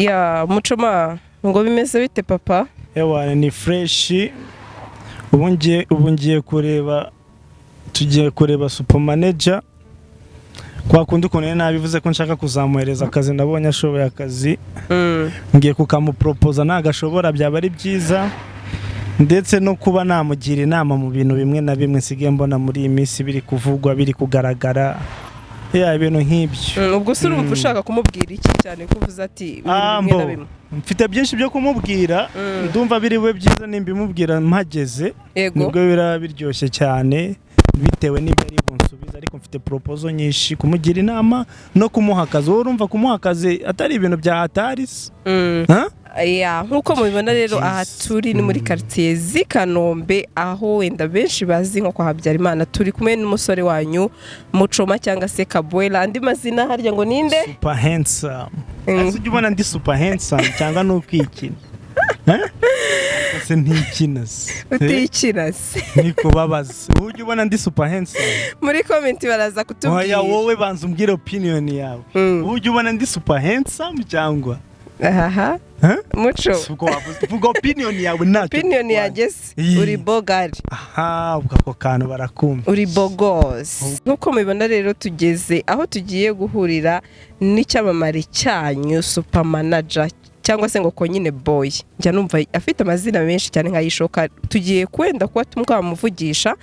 Ya Mucoma ngo bimeze bite papa? Ewa ni fresh. Ubu ngiye kureba tugiye kureba super manager kwa kundi ukuntu nabivuze ko nshaka kuzamuhereza akazi ndabonye ashoboye akazi. Ngiye kukamupropose nagashobora byaba ari byiza ndetse no kuba namugira inama mu bintu bimwe na bimwe sigiye mbona muri iyi minsi biri kuvugwa biri kugaragara. Ibintu nk'ibyo. Ubwo se urumva ushaka kumubwira iki cyane kuvuza ati bimwe na bimwe? Mfite byinshi byo kumubwira ndumva biri we byiza nimbimubwira mpageze nibwo biraba biryoshye cyane bitewe n'ibyo ari bunsubiza ariko mfite proposal nyinshi kumugira inama no kumuha akazi. Urumva kumuha akazi atari ibintu bya hataris. Nkuko mubibona rero aha turi ni muri quartier z'Ikanombe aho wenda benshi bazi nko kwa Habyarimana. Turi kumwe n'umusore wanyu Mucoma cyangwa se Kabwela, andi mazina harya ngo ninde? Super handsome. Ujye ubona ndi super handsome cyangwa n'ukwikina. Se ntikinase. Utikinase. Niko babaza. Ujye ubona ndi super handsome. Muri comment baraza kutubwira. Oya wowe banza umbwire opinion yawe. Ujye ubona ndi super handsome cyangwa? Aha. Muco. Vuga opinion yawe nacyo. Opinion yagese uri bogari. Aha, ubwo kantu barakumva. Uri bogos. Nkuko mubibona rero tugeze aho tugiye guhurira n'icyamamare cyanyu super manager cyangwa se ngo konyine boy. Njya numva afite amazina menshi cyane nkayishoka. Tugiye kwenda kuba tumwamuvugisha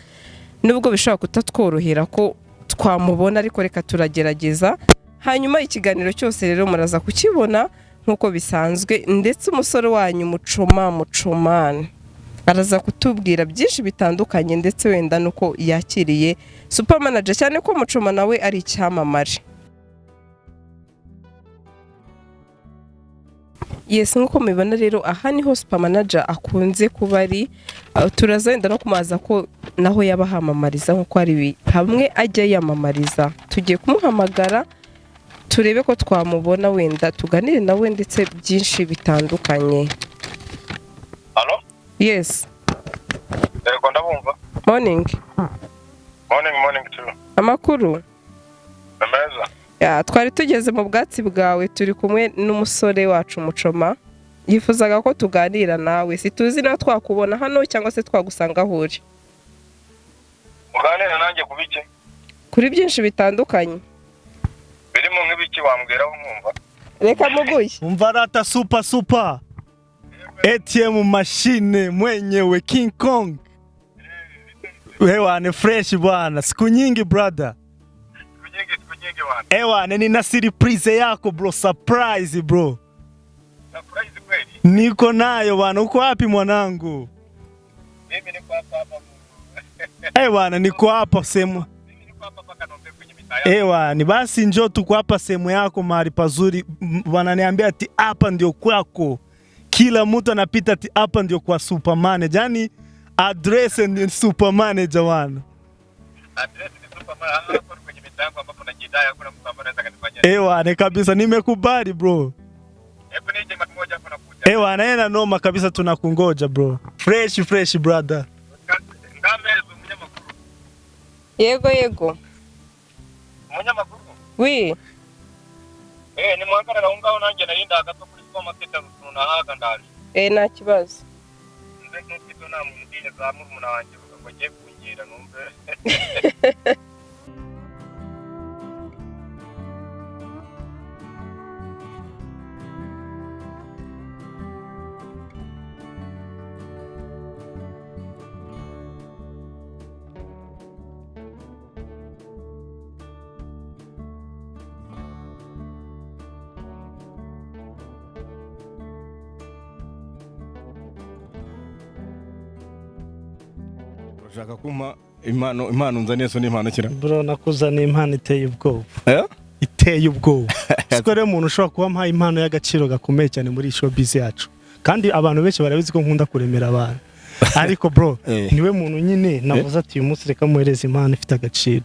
nubwo bishobora kutatworohera ko twamubona ariko reka turagerageza. Hanyuma ikiganiro cyose rero muraza kukibona nkuko bisanzwe ndetse umusore wanyu Mucomani araza kutubwira byinshi bitandukanye ndetse wenda nuko yakiriye super manager cyane ko Mucoma nawe ari icyamamare. Yes, nkuko mubibona rero aha niho super manager akunze kuba ari. Turaza wenda no kumaza ko naho yabahamamariza nkuko ari hamwe ajya yamamariza. Tugiye kumuhamagara turebe ko twamubona wenda tuganire nawe ndetse byinshi bitandukanye. Hello? Yes. Yego ndabumva. Morning. Morning too. Amakuru? Ameza. Twari tugeze mu bwatsi bwawe turi kumwe n'umusore wacu Mucoma. Yifuzaga ko tuganira nawe. Situzi na twakubona hano cyangwa se twagusanga aho uri. Uganira nanjye kubiki? Kuri byinshi bitandukanye. Birimo nk'ibiki wambwiraho nkumva? Reka muguye. Umva rata super. ATM machine mwenyewe King Kong. Wewe ni fresh bwana. Siku nyingi brother. Siku nyingi bwana. Ewa nina surprise yako bro, surprise bro. Surprise kweli? Niko nayo bwana. Uko wapi mwanangu? Mimi niko hapa. Ewa niko hapa sema. Mimi niko hapa Kanombe kwenye mitaa. Ewa ni basi njoo tuko hapa sehemu yako mahali pazuri. Wananiambia ati hapa ndio kwako. Kila mtu anapita ati hapa ndio kwa super manager. Yaani address ni super manager wana. Address ni super manager hapa kwenye mitaa yangu ambapo najidai hakuna mtu ambaye anaweza kanifanyia. Ewa ni kabisa nimekubali bro. Hebu nije mara moja hapa nakuja. Ewa naenda noma kabisa tunakungoja bro. Fresh brother. Ngamezo munyamakuru. Yego. Munyamakuru? Oui. Ni mwakarara ungaho nanjye narinda agato kuri supermarket runahaga ndari. Nta kibazo. Nze n'ufite nta muntu ndine za murumuna wanjye ngo ngiye kungira numve. Urashaka kumpa impano nzaniye so n'impano kira bro nakuzana impano iteye ubwoba. Iteye ubwoba. Siko rero umuntu ushobora kuba mpaye impano y'agaciro gakomeye cyane muri showbiz yacu. Kandi abantu benshi barabizi ko nkunda kuremera abantu. Ariko bro niwe muntu nyine navuze ati uyu munsi reka muhereze impano ifite agaciro.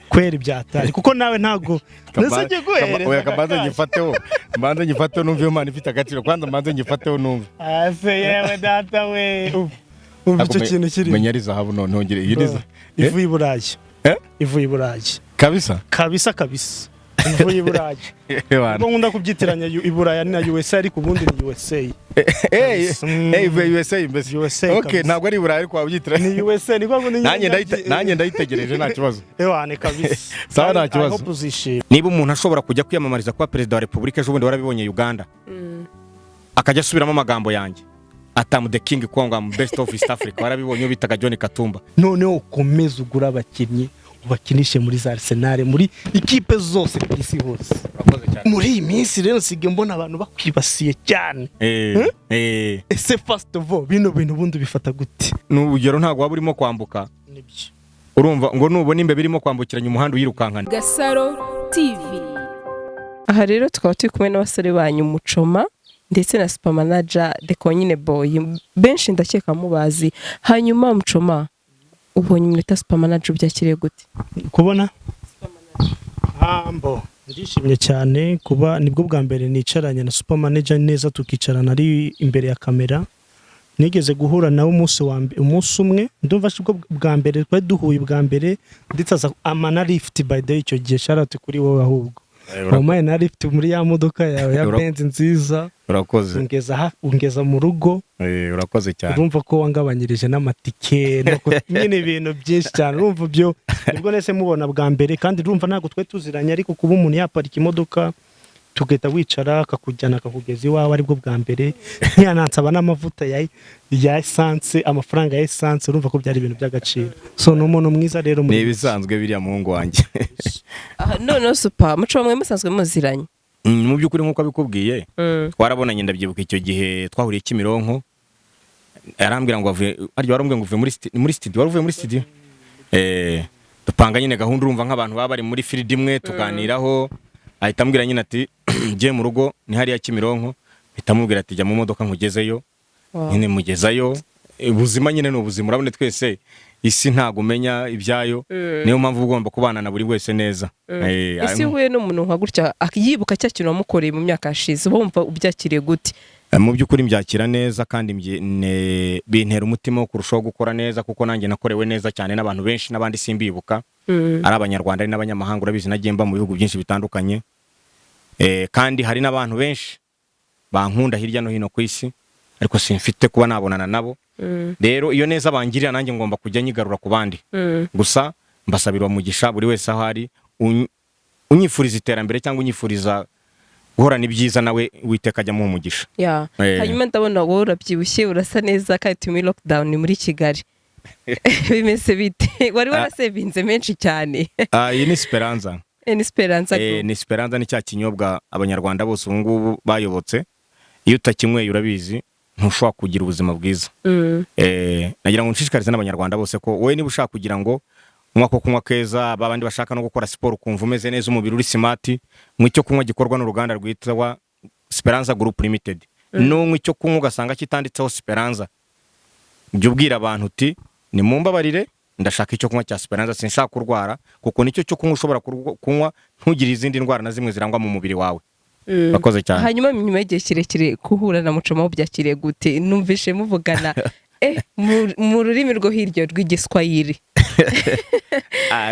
Kweri byatari kuko nawe ntago nasajye guhereza. Oya kabanza ngifateho numva iyo impano ifite agaciro. Kwanza mbanze ngifateho numva. Ase yewe data we. Icyo kintu kiri menyari zahabu none ongere yiriza ivu y'iburayi. Ivu y'iburayi kabisa. Kabisa mvuye iburayi ubwo nkunda kubyitiranya iburaya ni na USA ariko ubundi ni USA USA mbese okay ntabwo ari iburayi ariko wabyitiranya ni USA niko ngo nanjye ndayitegereje nta kibazo ewane kabisa sawa nta kibazo niba umuntu ashobora kujya kwiyamamariza kuba perezida wa repubulika ejo bundi warabibonye Uganda akajya asubiramo amagambo yanjye atamu the king kwanga best of East Africa warabibonye bitaga John Katumba noneho ukomeza ugura abakinnyi ubakinishe muri za Arsenal muri ikipe zose ku isi hose muri iyi minsi rero nsige mbona abantu bakwibasiye cyane ese first of all bino bintu bundi bifata gute n'urugero ntago waba urimo kwambuka urumva ngo nubona imbe birimo kwambukiranya umuhanda uyirukankana Gasaro TV aha rero tukaba turi kumwe n'abasore banyu Mucoma ndetse na super manager de konyine boy benshi ndakeka mubazi hanyuma Mucoma ubonye umunota super manager byakiriye gute kubona ambo ndishimye cyane kuba nibwo bwa mbere nicaranye na super manager neza tukicarana ari imbere ya kamera nigeze guhura nawe umunsi umwe ndumva shibwo bwa mbere twari duhuye bwa mbere nditsaza amana lift by day icyo gihe sharate kuri wowe ahubwo Mama na lift muri ya modoka yawe ya Benz nziza urakoze ungeza mu rugo urakoze cyane urumva ko wangabanyirije n'amatike nyine ibintu byinshi cyane urumva byo nibwo nese mubona bwa mbere kandi urumva ntago twe tuziranye ariko kuba umuntu yaparika imodoka tugeta wicara akakujyana akakugeza iwawe aribwo bwa mbere ntiyanansaba n'amavuta ya essence amafaranga ya essence urumva ko byari ibintu by'agaciro so no umuntu mwiza rero muri bisanzwe biriya muhungu wanjye none super Mucoma mwe musanzwe muziranye mu byukuri nkuko abikubwiye twarabonanye ndabyibuka icyo gihe twahuriye Kimironko arambwira ngo warambwiye ngo uvuye muri studio waruvuye muri studio dupanga nyine gahunda urumva nk'abantu baba bari muri field imwe tuganiraho ahita ambwira nyine ati ngiye mu rugo ni hariya Kimironko bitamubwira ati jya mu modoka nkugezeyo nyine mugezayo ubuzima nyine no ubuzima urabone twese isi ntago umenya ibyayo niyo mpamvu ugomba kubana na buri wese neza isi huye n'umuntu nka gutya yibuka cya kintu wamukoreye mu myaka yashize bumva ubyakiriye gute mu byukuri mbyakira neza kandi bintera umutima wo kurushaho gukora neza kuko nanjye nakorewe neza cyane n'abantu benshi n'abandi simbibuka ari abanyarwanda ari n'abanyamahanga urabizi nagiye mba mu bihugu byinshi bitandukanye kandi hari n'abantu benshi bankunda hirya no hino ku isi ariko simfite kuba nabonana nabo rero iyo neza bangirira nanjye ngomba kujya nyigarura ku bandi gusa mbasabirwa mugisha buri wese aho ari unyifuriza iterambere cyangwa unyifuriza guhorana ibyiza nawe witeka ajya mu mugisha hanyuma ndabona wowe urabyibushye urasa neza kandi turi muri lockdown muri Kigali bimeze bite wari warasevinze menshi cyane iyi ni Esperanza ni Esperanza ni cya kinyobwa abanyarwanda bose ubu ngubu bayobotse iyo utakinyweye urabizi ntushobora kugira ubuzima bwiza nagira ngo nshishikarize n'abanyarwanda bose ko wowe niba ushaka kugira ngo unywa ko kunywa keza babandi bashaka no gukora siporo ukumva umeze neza umubiri uri smart mw'icyo kunywa gikorwa n'uruganda rwitwa Esperanza Group Limited n'unywa icyo kunywa ugasanga kitanditseho Esperanza ujye ubwira abantu uti ni mumbabarire ndashaka icyo kunywa cya Esperanza sinshaka kurwara kuko nicyo cyo kunywa ushobora kunywa ntugire izindi ndwara na zimwe zirangwa mu mubiri wawe bakoze cyane hanyuma nyuma y'igihe kirekire kuhura na Mucoma byakiriye gute numvishe muvugana mu rurimi rwo hirya rw'igiswahili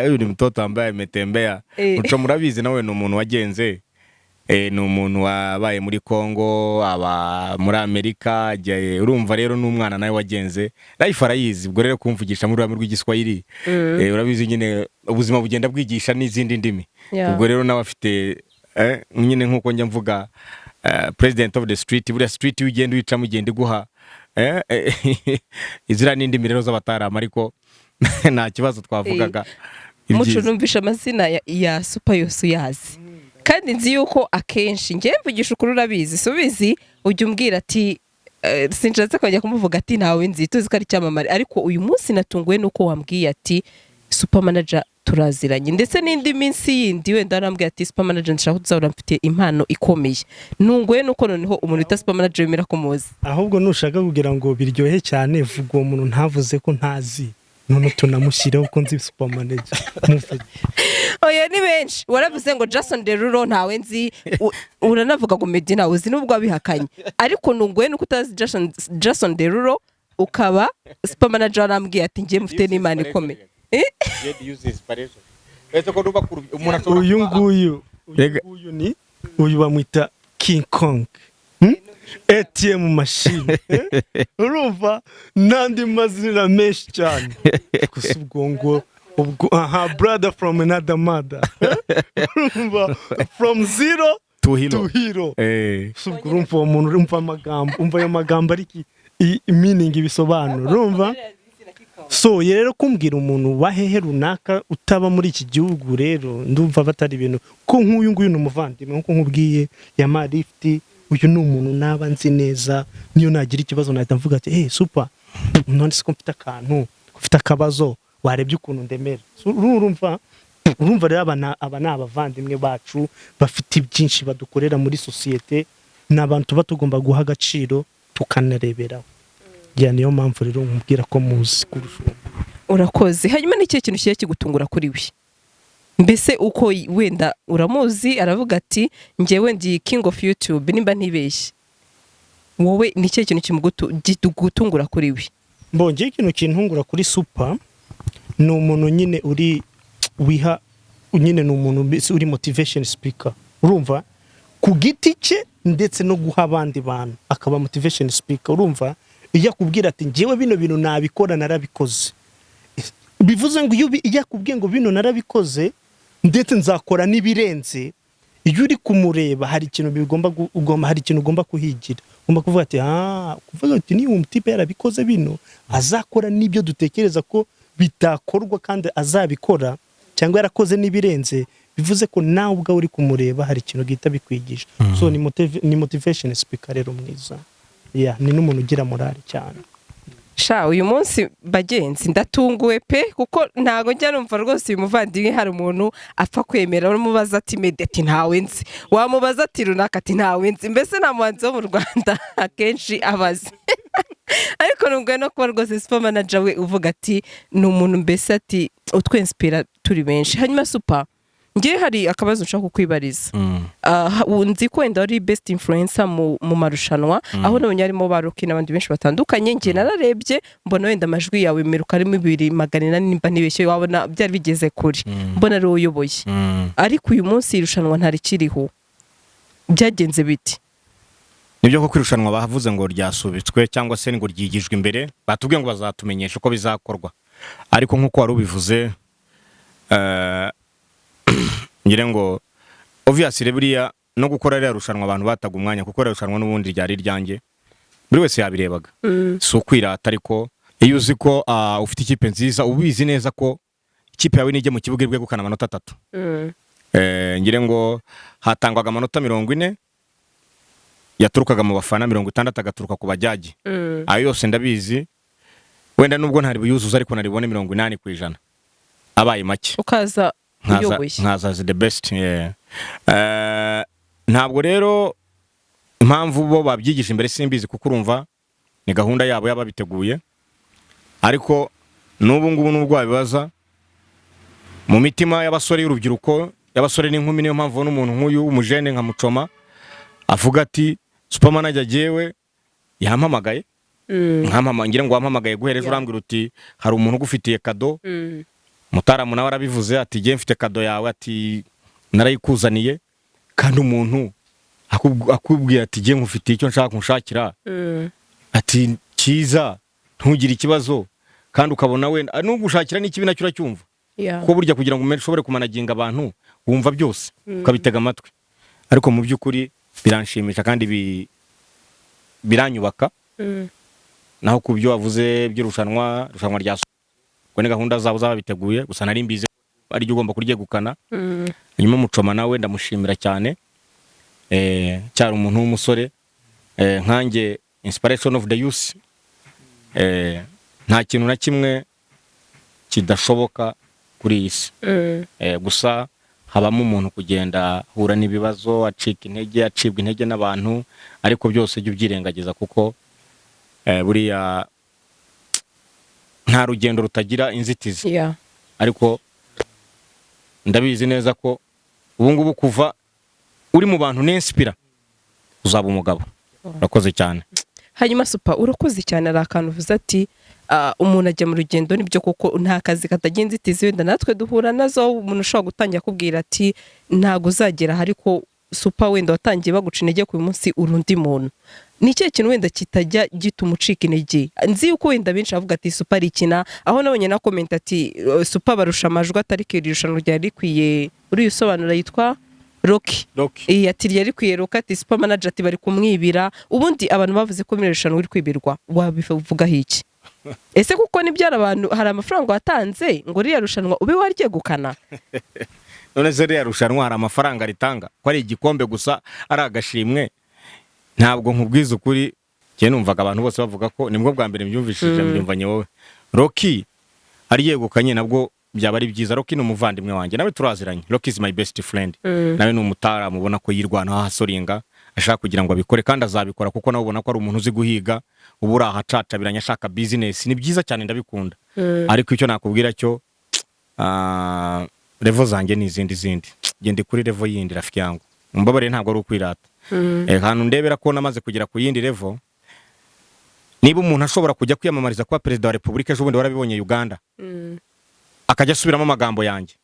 uyu mtoto ambaye ametembea Mucoma murabizi nawe ni umuntu wagenze ni umuntu wabaye muri Kongo aba muri Amerika urumva rero n'umwana nawe wagenze life arayizi ubwo rero kumvugisha mu rurimi rw'igiswahili urabizi nyine ubuzima bugenda bwigisha n'izindi ndimi ubwo rero nawe afite nyine nkuko njya mvuga president of the street buriya street ugenda wica mugenda guha izira n'indimi rero z'abatarama ariko nta kibazo twavugaga Muco numvisha amazina ya super yose yazi kandi nzi yuko akenshi ngiye mvugisha ukuri urabizi subizi ujye umbwira ati sinshatse kujya kumuvuga ati ntawe nzi tuzi ko ari cyamamare ariko uyu munsi natunguwe nuko wambwiye ati super manager turaziranye ndetse n'indi minsi yindi wenda arambwiye ati super manager ndashaka kuzahora mfite impano ikomeye nunguwe nuko noneho umuntu ita super manager yemera kumuzi ahubwo nushaka kugira ngo biryohe cyane vuga uwo muntu ntavuze ko ntazi none tunamushyiraho ko nzi super manager oya ni benshi waravuze ngo Jason Derulo ntawe nzi uranavuga ngo Medina uzi nubwo abihakanye ariko nunguwe nuko utazi Jason Derulo ukaba super manager arambwiye ati ngiye mufite n'imana ikomeye uyu nguyu uyu bamwita King Kong, ATM machine, urumva n'andi mazina menshi cyane gusa ubwo brother from another mother, urumva from zero to hero. Urumva umuntu urumva amagambo, umva ayo magambo ariki meaning ibisobanuro, urumva. So rero kumbwira umuntu wahehe runaka utaba muri iki gihugu, rero ndumva batari ibintu ko nk'uyu nguyu n'umuvandimwe, nkuko nkubwiye ya Marifti, uyu ni umuntu naba nzi neza, niyo nagira ikibazo nahita mvuga ati super, none siko mfite akantu, ufite akabazo, warebye ukuntu ndemera. Urumva rero aba ni abavandimwe bacu bafite byinshi badukorera muri societe, n'abantu tuba tugomba guha agaciro tukanareberaho. Niyo mpamvu rero nkubwira ko muzi kurusha. Urakoze. Hanyuma n'iki kintu kigiye kigutungura kuri we? Mbese uko wenda uramuzi aravuga ati njyewe ndi king of YouTube, nimba ntibeshye, wowe n'iki kintu kimugutungura kuri we? Mbonye ikintu kintungura kuri Super ni umuntu nyine uri wiha, nyine ni umuntu uri motivation speaker, urumva, ku giti cye ndetse no guha abandi bantu akaba motivation speaker, urumva. Iyo akubwira ati njyewe bino bintu nabikora narabikoze, bivuze ngo iyo akubwiye ngo bino narabikoze ndetse nzakora n'ibirenze, iyo uri kumureba hari ikintu ugomba kuhigira, ugomba kuvuga ati kuvuga ati ni umutipe yarabikoze bino, azakora n'ibyo dutekereza ko bitakorwa kandi azabikora, cyangwa yarakoze n'ibirenze, bivuze ko nawe ubwawe uri kumureba hari ikintu gihita bikwigisha. So ni motivation speaker rero mwiza. Ni n'umuntu ugira morale cyane. Uyu munsi bagenzi ndatunguwe pe, kuko ntago njya numva rwose uyu muvandimwe hari umuntu apfa kwemera, uramubaza ati medeti ntawe nzi, wamubaza ati runaka ati ntawe nzi, mbese nta muhanzi wo mu Rwanda akenshi abazi. Ariko nubwo no kuba rwose super manager we uvuga ati ni umuntu mbese ati utwenspira turi benshi. Hanyuma Super, ngiye hari akabazo nshaka kukwibariza. Nzi ko wenda ari best influencer mu marushanwa, aho nabonye arimo baruki n'abandi benshi batandukanye. Ngiye nararebye mbona wenda amajwi yawe miruka ari 280 nimba ntibeshye, wabona byari bigeze kuri, mbona ari uyoboye. Ariko uyu munsi irushanwa ntari kiriho, byagenze biti? Nibyo ko kwirushanwa bavuze ngo ryasubitswe cyangwa se ngo ryigijwe imbere, batubwiye ngo bazatumenyesha uko bizakorwa, ariko nkuko wari ubivuze ngire ngo obviously buriya no gukora rya rushanwa abantu bataga umwanya, kuko rushanwa n'ubundi ryari ryanjye, buri wese yabirebaga. So kwirata, ariko iyo uzi ko ufite ikipe nziza, ubizi neza ko ikipe yawe nijye mu kibuga irwegukana amanota 3. Ngire ngo hatangwaga amanota 40 yaturukaga mu bafana, 60 agaturuka ku bajyaji. Ayo yose ndabizi, wenda nubwo ntari buyuzuza ariko naribone 80% abaye make, ukaza nkaza the best. Ntabwo rero impamvu bo babyigisha imbere simbizi, kuko urumva ni gahunda yabo yababiteguye, ariko n'ubu ngubu nubwo babibaza mu mitima y'abasore y'urubyiruko, y'abasore n'inkumi, niyo mpamvu n'umuntu nk'uyu umujene nka Mucoma avuga ati super manager jewe yampamagaye, ngira ngo wampamagaye guhereje urambwira uti hari umuntu ugufitiye kado. Mutaramu nawe arabivuze ati je mfite kado yawe, ati narayikuzaniye, kandi umuntu akubwira ati je nkufitiye icyo nshaka kunshakira, ati kiza ntugire ikibazo, kandi ukabona we n'ugushakira n'ikibi nacyo uracyumva, ko burya kugira ngo ushobore kumanaginga abantu wumva byose ukabitega amatwi. Ariko mu by'ukuri biranshimisha kandi biranyubaka. Naho ku byo wavuze by'irushanwa rya kone gahunda zabo zababiteguye, gusa nari mbize ari ugomba kuryegukana. Nyuma Mucoma nawe ndamushimira cyane, cyari umuntu w'umusore nkanjye, inspiration of the youth. Nta kintu na kimwe kidashoboka kuri iyi si, gusa habamo umuntu kugenda hura n'ibibazo, acibwa intege n'abantu, ariko byose jya ubyirengagiza, kuko buriya nta rugendo rutagira inzitizi. Ariko ndabizi neza ko ubu ngubu kuva uri mu bantu n'inspira uzaba umugabo. Urakoze cyane. Hanyuma Super, urakoze cyane. Ari akantu uvuze ati umuntu ajya mu rugendo nibyo koko nta kazi katagenze itizi wenda natwe duhura nazo umuntu ushobora gutangira kubwira ati ntago uzagera ariko super wenda watangiye baguca intege ku munsi urundi muntu ni cyo kintu wenda kitajya gituma ucika intege nzi yuko wenda benshi bavuga ati super rikina aho nabonye na comment ati super barusha amajwi atari ko irushanwa ryari rikwiye uri usobanura yitwa Rocky ati ryari rikwiye Rocky ati super manager ati bari kumwibira ubundi abantu bavuze ko muri irushanwa uri kwibirwa wabivuga iki ese kuko nibyara abantu hari amafaranga watanze ngo riya rushanwa ube waryegukana none se riya rushanwa hari amafaranga ritanga ko ari igikombe gusa ari agashimwe ntabwo nkubwiza ukuri cye numvaga abantu bose bavuga ko nibwo bwa mbere mbyumvishije mbyumvanye wowe Rocky ariyegukanye nabwo byaba ari byiza Rocky n'umuvandimwe wanjye nawe turaziranye Rocky is my best friend nawe n'umutara mubona ko yirwana hasoringa ashaka kugira ngo abikore kandi azabikora kuko nawe ubona ko ari umuntu uzi guhiga ubura ahacaca biranya ashaka business ni byiza cyane ndabikunda ariko icyo nakubwira cyo level zanjye ni izindi gende kuri level yindi rafiki yangu mbabare ntabwo ari ukwirata hano ndebera ko namaze kugera ku yindi level niba umuntu ashobora kujya kwiyamamariza kuba president wa Republika ejo bundi warabibonye Uganda akajya asubiramo amagambo yanjye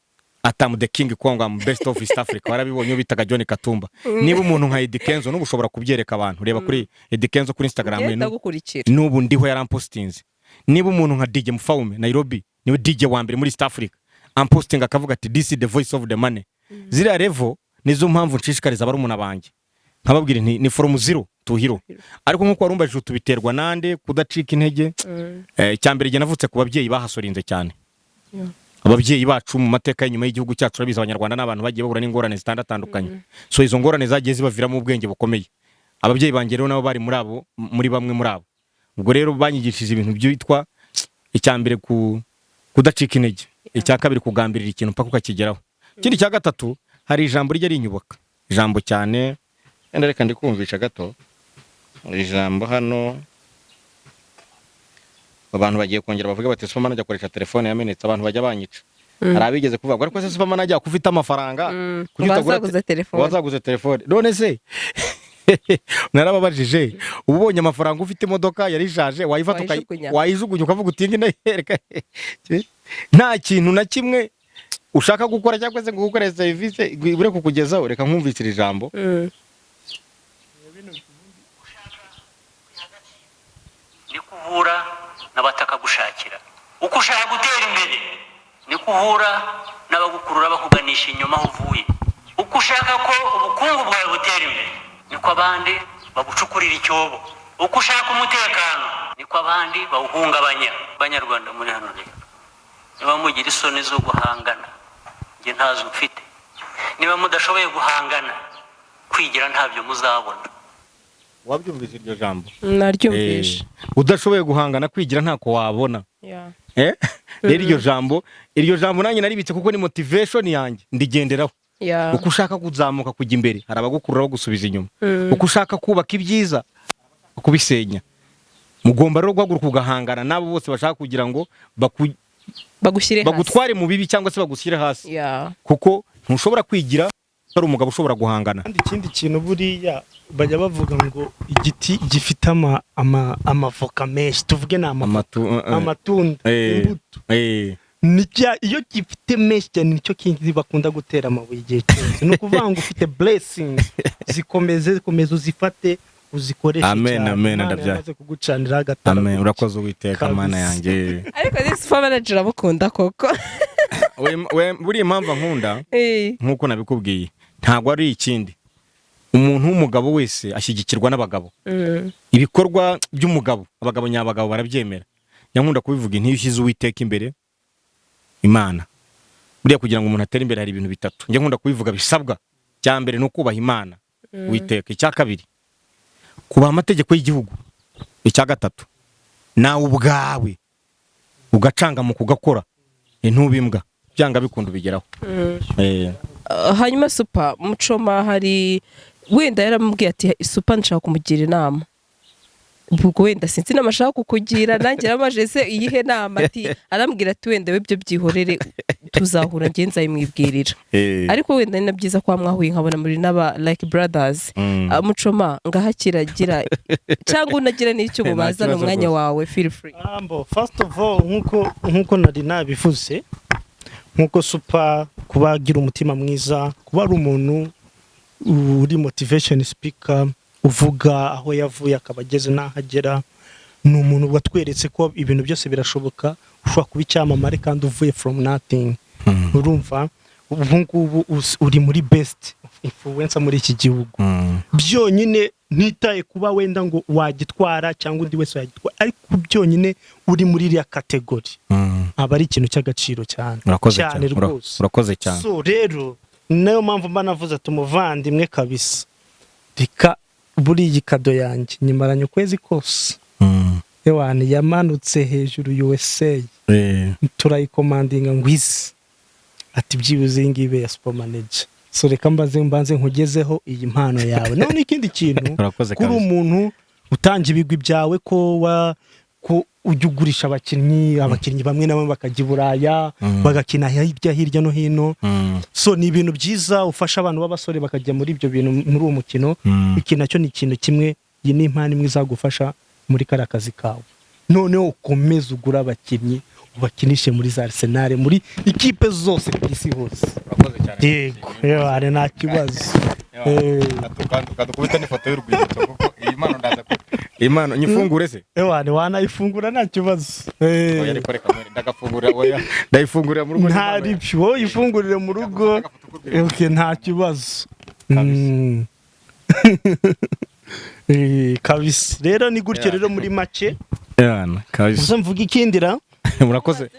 atamu the king Kongo am best of East Africa warabibonye bitaga John Katumba niba umuntu nka Edikenzo n'ubushobora kubyereka abantu reba kuri Edikenzo kuri Instagram n'ubu ndiho yarampostinze niba umuntu nka DJ Mfaume Nairobi niwe DJ wa mbere muri East Africa amposting akavuga ati this is the voice of the money zira revo nizo mpamvu nshishikariza barumuna banjye nkababwira ni from zero to hero ariko nkuko warumbaje tubiterwa nande kudacika intege cyambere je navutse ku babyeyi bahasorinze cyane ababyeyi bacu mu mateka y'inyuma y'igihugu cyacu rabiza abanyarwanda n'abantu bagiye bahura n'ingorane zitandukanye so izo ngorane zagiye zibaviramo ubwenge bukomeye ababyeyi banjye rero nabo bari muri bamwe muri abo ubwo rero banyigishije ibintu byitwa icyambere kudacika intege icya kabiri kugambirira ikintu paka ukakigeraho kindi cya gatatu hari ijambo rye rinyubaka ijambo cyane enda reka ndikumvisha gato ijambo hano abantu bagiye kongera bavuga bati Superman ajya koresha telefone yamenetse abantu bajya banyica hari abigeze kuvuga ariko se Superman ajya kufita amafaranga wazaguze telefone none se narababajije ubonye amafaranga ufite imodoka yarishaje wayifata wayijugunya ukavuga utinge nahereka nta kintu na kimwe ushaka gukora cyangwa se gukora service bure kukugezaho reka nkumvisira ijambo ni kuvura nabataka gushakira uko ushaka gutera imbere ni kuvura nabagukurura bakuganisha inyuma uvuye uko ushaka ko ubukungu bwawe butera imbere niko abandi bagucukurira icyobo uko ushaka umutekano niko abandi bawuhungabanya banyarwanda muri hano rero niba mugira isoni zo guhangana nge ntazo mfite niba mudashoboye guhangana kwigira ntabyo muzabona wabyumvise iryo jambo naryumvishe udashoboye guhangana kwigira ntako wabona rero iryo jambo nanjye naribitse kuko ni motivation yanjye ndigenderaho uko ushaka kuzamuka kujya imbere hari abagukurura bagusubiza inyuma uko ushaka kubaka ibyiza kubisenya mugomba rero guhaguruka ugahangana nabo bose bashaka kugira ngo bagutware mu bibi cyangwa se bagushyire hasi kuko ntushobora kwigira ari umugabo ushobora guhangana kandi ikindi kintu buriya bajya bavuga ngo igiti gifite amavoka menshi tuvuge ni amatunda imbuto iyo gifite menshi cyane nicyo kintu bakunda gutera amabuye igihe cyose ni ukuvuga ngo ufite blessing zikomeze uzifate uzikoreshe amen amen ndabyaze kugucanira agatara amen urakoze uwiteka mana yanjye ariko this manager abukunda koko buri impamvu nkunda nkuko nabikubwiye ntago ari ikindi umuntu w'umugabo wese ashyigikirwa n'abagabo ibikorwa by'umugabo abagabo nyabagabo barabyemera yankunda kubivuga inti yishyize uwiteka imbere Imana buriya kugira ngo umuntu atere imbere hari ibintu bitatu nje nkunda kubivuga bisabwa cya mbere no kubaha Imana uwiteka icya kabiri kubaha amategeko y'igihugu icya gatatu nawe ubwawe ugacanga mu kugakora intubimbwa byanga bikunda bigeraho hanyuma Super Mucoma hari wenda yaramubwiye ati Super nshaka kumugira inama ubwo wenda sinzi namashaka kukugira nanjye namaje se iyihe nama ati arambwira ati wenda webyo byihorere tuzahura ngenza imwibwirira ariko wenda ni nabyiza kwa mwahuye nkabona muri n'aba like brothers Mucoma ngahakiragira cyangwa unagira n'icyo mubazana umwanya wawe feel free. First of all nkuko nari nabivuze nkuko super kubagira umutima mwiza kuba ari umuntu uri motivation speaker uvuga aho yavuye akabageze n'ahagera ni umuntu watweretse ko ibintu byose birashoboka ushobora kuba icyamamare kandi uvuye from nothing urumva ubu ngubu uri muri best influencer muri iki gihugu byonyine ntitaye kuba wenda ngo wagitwara cyangwa undi wese wagitwara ariko byonyine uri muri iriya kategori aba ari ikintu cy'agaciro cyane cyane rwose urakoze cyane. So rero nayo mpamvu mba navuze tumuvandimwe kabisa reka buri iyi kado yanjye nyimaranye ukwezi kose Ewani yamanutse hejuru USA turayikomandinga ngwizi ati byibuze ngibe ya super manager. So reka mbanze nkugezeho iyi mpano yawe none ikindi kintu kuri umuntu utanga ibigwi byawe ko ujya ugurisha abakinnyi bamwe na bamwe bakajya Buraya bagakina hirya no hino. So ni ibintu byiza ufasha abantu b'abasore bakajya muri ibyo bintu muri uwo mukino. Iki nacyo ni ikintu kimwe iyi ni impano imwe izagufasha muri karakazi kawe noneho ukomeze ugura abakinnyi ubakinishe muri za Arsenal muri ikipe zose kw'isi hose. Yego ari nta kibazo tukadukubita n'ifoto y'urwibutso kuko iyi mpano ndaza ko iyi mpano nyifungure se wanayifungura nta kibazo oya ariko reka ndagafungurira oya ndayifungurira mu rugo ntari byo yifungurire mu rugo nta kibazo kabisa rero ni gutyo rero muri make kabisa mvuga ikindira murakoze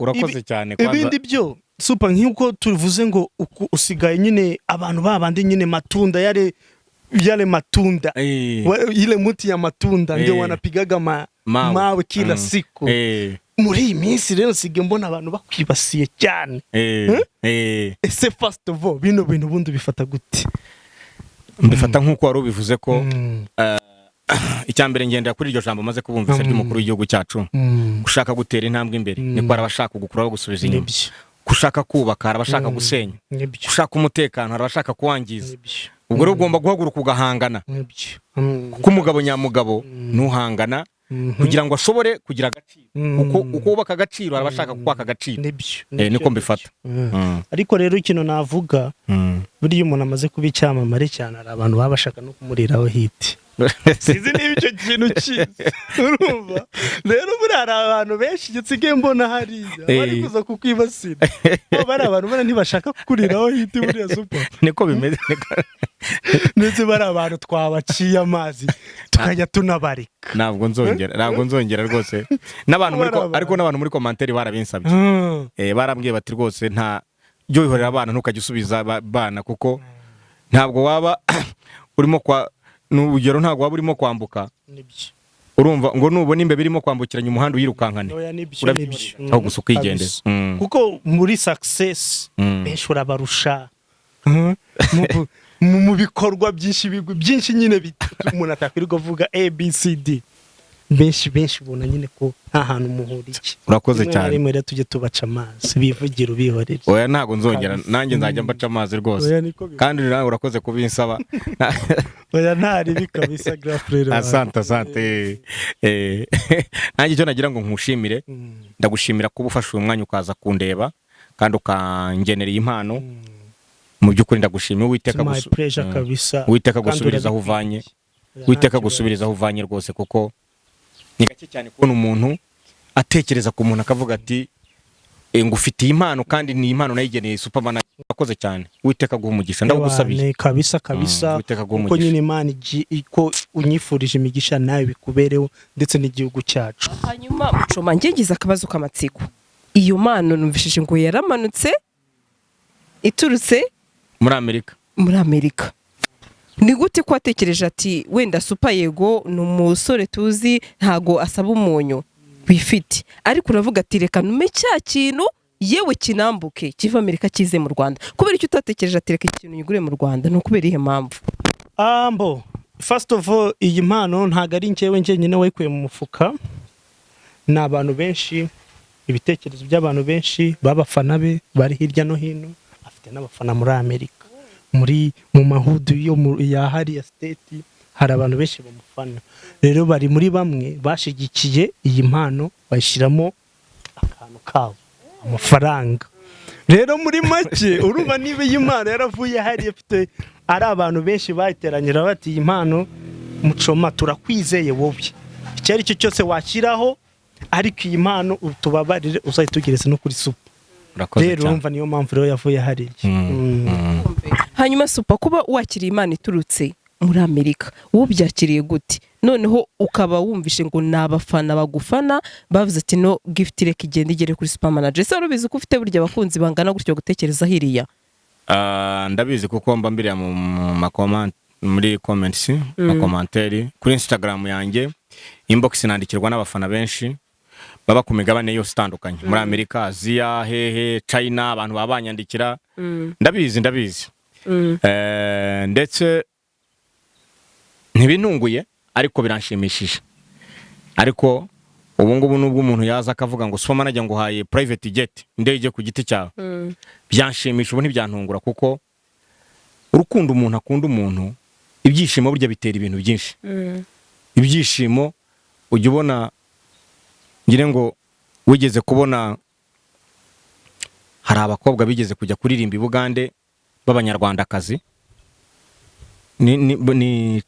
urakoze cyane kwanza ibindi byo super nk'uko tuvuze ngo usigaye nyine abantu babandi nyine matunda yale matunda ile muti ya matunda ndio wanapigaga mawe kila siku muri iyi minsi rero sige mbona abantu bakwibasiye cyane ese first of all bino bintu bundi bifata gute mbifata nk'uko wari ubivuze ko icyambere ngendera kuri iryo jambo maze kubumvisa ry'umukuru w'igihugu cyacu gushaka gutera intambwe imbere niko arabashaka kugukuraho gusubiza inyuma gushaka kubaka arabashaka gusenya gushaka umutekano arabashaka kuwangiza ubwo rero ugomba guhaguruka ugahangana kuko umugabo nyamugabo nuhangana kugira ngo ashobore kugira agaciro uko ubaka agaciro arabashaka kwaka agaciro niko mbifata. Ariko rero ikintu navuga buriya umuntu amaze kuba icyamamare cyane ari abantu babashaka no kumuriraho hiti sizi niba icyo kintu cyiza urumva rero buriya hari abantu benshi gitsige mbona hariya bari kuza kukwibasira bari abantu bana ntibashaka kukuriraho hiti buriya super niko bimeze ndetse bari abantu twabaciye amazi tukajya tunabarika ntabwo nzongera rwose n'abantu muri commentaire barabinsabye barambwiye bati rwose nta byo bihorera abana ntukajya usubiza abana kuko ntabwo waba urimo n'urugero ntabwo waba urimo kwambuka urumva ngo nubona imbe birimo kwambukiranya umuhanda uyirukankane aho gusa ukigendera kuko muri success benshi urabarusha mu bikorwa byinshi nyine umuntu atakwirirwa avuga ABCD benshi ubona nyine ko nta hantu muhuriye. Urakoze cyane rimwe rero tujye tubaca amazi bivugira ubihorere oya ntago nzongera nanjye nzajya mbaca amazi rwose kandi nawe urakoze kubinsaba oya ntari bikabisa grafrero asante nanjye cyo nagira ngo nkushimire ndagushimira kuba ufashe uyu mwanya ukaza kundeba kandi ukangenera iyi impano mu by'ukuri ndagushimira Uwiteka gusubiriza aho uvanye Uwiteka gusubiriza aho uvanye rwose kuko ni gake cyane kubona umuntu atekereza ku muntu akavuga ati ngufitiye impano kandi ni impano nayigeneye superman. Akoze cyane Uwiteka guha umugisha ndagusabiye kabisa kuko nyine Imana iko unyifurije imigisha nawe bikubereho ndetse n'igihugu cyacu. Hanyuma Mucoma ngigize akabazo k'amatsiko iyo mpano numvishije ngo yaramanutse iturutse muri Amerika ni gute ko atekereje ati wenda super yego ni umusore tuzi ntago asaba umunyu bifite ariko uravuga ati reka nume cya kintu yewe kinambuke kiva Amerika kize mu Rwanda kubera icyo utatekereje ati reka ikintu nyigure mu Rwanda no kubera ihe mpamvu? First of all iyi mpano ntago ari njyewe nyine wayikuye mu mufuka, ni abantu benshi ibitekerezo by'abantu benshi babafana be bari hirya no hino. Afite n'abafana muri Amerika, mu mahudu ya hariya state hari abantu benshi bamufana. Rero bari muri bamwe bashigikiye iyi mpano bayishyiramo akantu kabo, amafaranga. Rero muri make urumva niba iyi mpano yaravuye hariya afite ari abantu benshi bayiteranyira bati iyi mpano Mucoma turakwizeye wowe, icyo ari cyo cyose washyiraho, ariko iyi mpano utubabarire uzayitugereze no kuri Supa. Rero urumva niyo mpamvu rero yavuye hariya. Hanyuma Supa, kuba wakiriye imana iturutse muri Amerika, wowe byakiriye gute? Noneho ukaba wumvishe ngo ni abafana bagufana bavuze ati no gift reka igenda igere kuri Super Manager. Ese urubizi ko ufite burya abakunzi bangana gutyo gutekereza hiriya? Ndabizi kuko mba mbiriya mu makomenti, muri comments, makomanteri kuri Instagram yanjye, inbox nandikirwa n'abafana benshi baba ku migabane yose itandukanye, muri Amerika, Aziya, hehe, China, abantu babanyandikira. Ndabizi. Ndetse ntibintunguye ariko biranshimishije. Ariko ubu ngubu nubwo umuntu yaza akavuga ngo Super Manager ngo haye private jet ndege ku giti cyawe, byanshimisha. Ubu ntibyantungura kuko urukundo umuntu akunda umuntu, ibyishimo burya bitera ibintu byinshi. Ibyishimo ujya ubona, ngire ngo wigeze kubona hari abakobwa bigeze kujya kuririmba i Bugande b'abanyarwandakazi, ni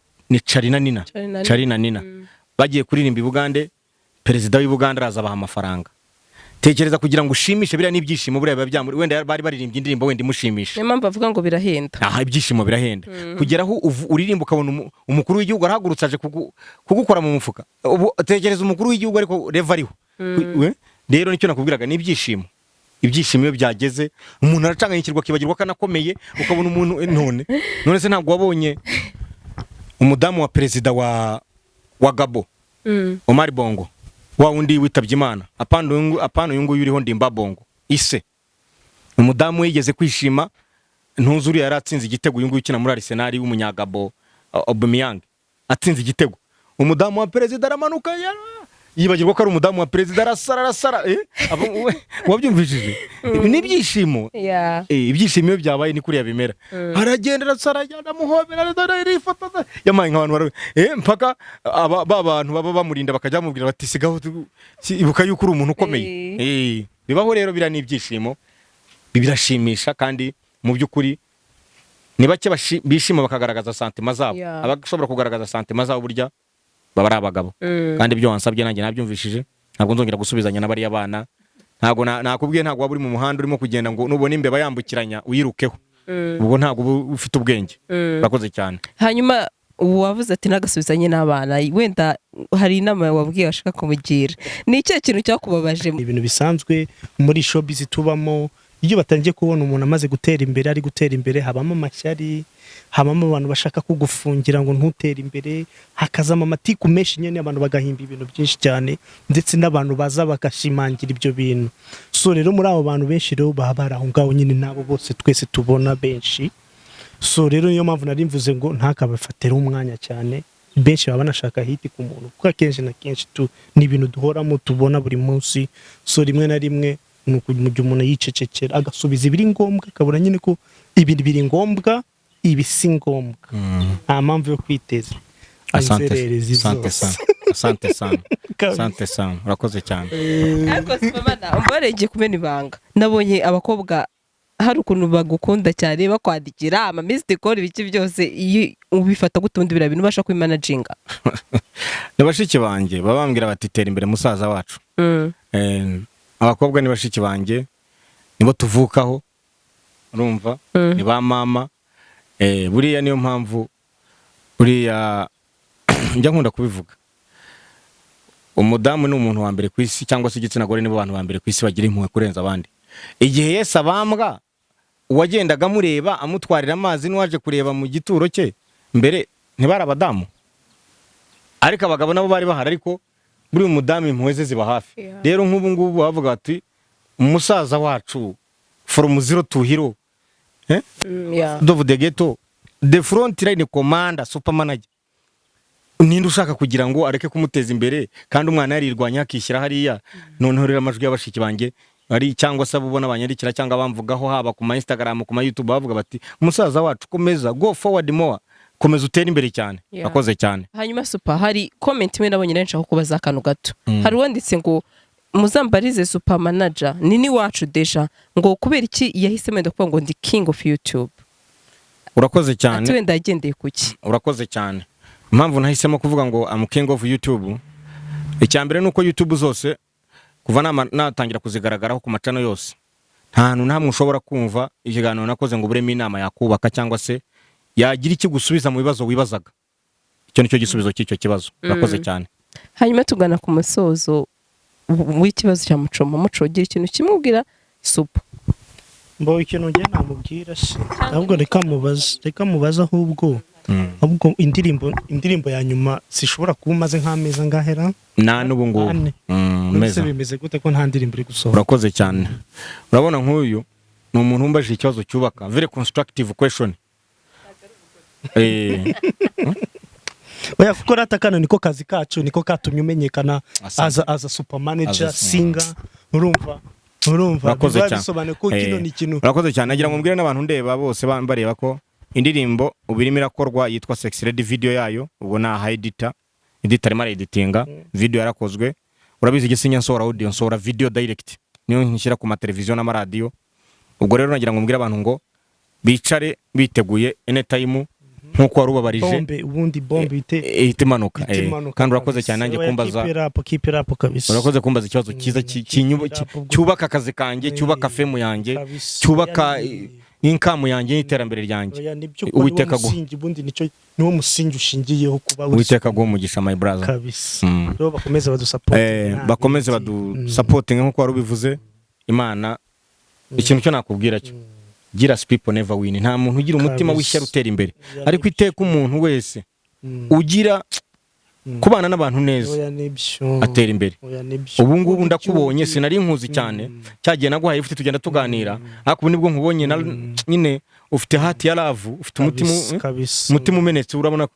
Charina Nina bagiye kuririmba i Bugande, perezida w'i Bugande arazabaha amafaranga. Tekereza kugira ngo ushimishe biriya n'ibyishimo buriya biba byamuri, wenda bari baririmbye indirimbo wenda imushimisha. Niyo mpamvu avuga ngo birahenda. Ibyishimo birahenda. Kugeraho uririmba ukabona umukuru w'igihugu arahagurutse aje kugukora mu mufuka. Tekereza umukuru w'igihugu ariko reva ariho. Rero nicyo nakubwiraga, n'ibyishimo. Ibyishimo iyo byageze umuntu aracanganyikirwa kibagirwa kanakomeye, ukabona umuntu none se ntabwo wabonye umudamu wa perezida wa Gabo, Omar Bongo, wa undi witabye Imana, apana uyu nguyu uriho Ndimba Bongo, ise umudamu yigeze kwishima, ntuzuri yaratsinze igitego, uyu nguyu ukina muri Arsenal w'umunyagabo Aubameyang atsinze igitego, umudamu wa perezida aramanuka yibagirwa ko ari umudamu wa perezida, arasara wabyumvishije. N'ibyishimo, ibyishimo iyo byabaye ni kuriya bimera. Aragenda arasara, amuhobera, arifotoza, yamaye nk'abantu mpaka abantu baba bamurinda bakajya bamubwira bati sigaho, ibuka yuko uri umuntu ukomeye. Bibaho rero, biriya n'ibyishimo birashimisha. Kandi mu by'ukuri ni bake bishima bakagaragaza santima zabo. Abashobora kugaragaza santima zabo burya baba ari abagabo. Kandi ibyo wansabye nanjye nabyumvishije, ntabwo nzongera gusubizanya n'abari abana. Ntabwo nakubwiye, ntabwo waba uri mu muhanda urimo kugenda ngo nubona imbeba yambukiranya uyirukeho, ubwo ntabwo ufite ubwenge. Bakoze cyane. Hanyuma wavuze ati nagasubizanye n'abana, wenda hari inama wabwiye bashaka kumugira, ni icyo kintu cyakubabaje? Ibintu bisanzwe muri showbiz tubamo, iyo batangiye kubona umuntu amaze gutera imbere, ari gutera imbere, habamo amashyari, habamo abantu bashaka kugufungira ngo ntutere imbere, hakazamo amatiku menshi nyine, abantu bagahimba ibintu byinshi cyane, ndetse n'abantu baza bagashimangira ibyo bintu. So rero muri abo bantu benshi rero baba bari aho ngaho nyine, nabo bose twese tubona benshi. So rero niyo mpamvu nari mvuze ngo ntakabafatire umwanya cyane, benshi baba banashaka hiti ku muntu, kuko akenshi na kenshi ni ibintu duhoramo tubona buri munsi. So rimwe na rimwe nuko mu gihe umuntu yicecekera agasubiza ibiri ngombwa, akabura nyine ko ibintu biri ngombwa, ibi si ngombwa. Nta mpamvu yo kwiteza Asante sana, urakoze cyane. Ariko Superman, umbarenge kumena ibanga, nabonye abakobwa hari ukuntu bagukunda cyane, bakwandikira ama missed call ibiki byose, iyo ubifata gutundi bira bintu basha kwimanaginga. Nabashiki banje babambwira bati tera imbere musaza wacu. Abakobwa ni bashiki banje, nibo tuvukaho, urumva, ni ba mama. Buriya niyo mpamvu buriya njya nkunda kubivuga, umudamu ni umuntu wa mbere ku isi, cyangwa se igitsina gore nibo abantu ba mbere ku isi bagira impuhwe kurenza abandi. Igihe Yesu abambwa, uwagendaga amureba amutwarira amazi n'uwaje kureba mu gituro cye mbere ntibari abadamu, ariko abagabo nabo bari bahari, ariko buri umudamu impuhwe ze ziba hafi. Rero nk'ubu ngubu bavuga ati umusaza wacu from zero to hero, Dove de Ghetto, the front line commander, Super Manager. ninde ushaka kugira ngo areke kumuteza imbere kandi umwana yarirwanya akishyira hariya noneho rero amajwi y'abashiki banjye ari cyangwa se abubona abanyandikira cyangwa bamvugaho haba ku ma Instagram ku ma YouTube bavuga bati umusaza wacu komeza go forward more komeza utera imbere cyane akoze cyane. Hanyuma super hari comment imwe nabonye nshaka kubaza akantu gato hari wanditse ngo muzambarize super manager nini wacu deja ngo kubera iki yahisemo kuvuga ngo ndi king of YouTube. Urakoze cyane. Ati wenda yagendeye kuki? Urakoze cyane. Impamvu nahisemo kuvuga ngo am king of YouTube icyambere nuko YouTube zose kuva natangira kuzigaragaraho ku macano yose nta hantu ntamwe ushobora kumva ikiganiro nakoze ngo buremo inama yakubaka cyangwa se yagira iki gusubiza mu bibazo wibazaga. Icyo nicyo gisubizo cy'icyo kibazo. Urakoze cyane. Hanyuma tugana ku musozo w'ikibazo cya Mucoma. Mucogira ikintu kimubwira super. Mbo ikintu ngiye namubwira se ahubwo reka mubaza ahubwo indirimbo ya nyuma sishobora kumaze nk'ameza ngahera na n'ubu ngo meze bimeze gute ko nta ndirimbo iri gusohora. Urakoze cyane. Urabona nk'uyu ni umuntu umbaje ikibazo cyubaka very constructive question. Oya kuko ratakana niko kazi kacu niko katumye umenyekana as a super manager singer urumva urakoze cyane. bisobanuye ko kino ni kintu. Urakoze cyane nagira ngo mbwire n'abantu ndeba bose bareba ko indirimbo ubirimo irakorwa yitwa Sex Ready video yayo ubwo na editor arimo editinga video yarakozwe urabizi igisinya nsora audio nsora video direct niyo nshyira ku mateleviziyo n'amaradiyo ubwo rero nagira ngo mbwire abantu ngo bicare biteguye anytime nkuko warubabarije bombe itimanuka kandi urakoze cyane nanjye kumbaza keep it up kabisa. Urakoze kumbaza ikibazo cyiza cyubaka akazi kanjye cyubaka femu yanjye cyubaka income yanjye n'iterambere ryanjye. Uwiteka go ubundi nicyo niwo musingi ushingiyeho kuba Uwiteka go umugisha my brother kabisa. Rero bakomeze badusupport bakomeze badusupporting nkuko warubivuze Imana. Ikintu cyo nakubwira cyo gira people never win. Nta muntu ugira umutima w'ishyari utera imbere ariko iteka umuntu wese ugira kubana n'abantu neza atera imbere. Ubu ngubu ndakubonye sinari nkuzi cyane cyagiye naguhaye ufite tugenda tuganira ariko nibwo nkubonye nyine ufite hati ya love ufite umutima umenetse urabona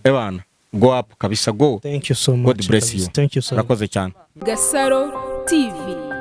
ebana go up kabisa go. Thank you so much. God bless you. Thank you so much. Urakoze cyane. Gasaro TV.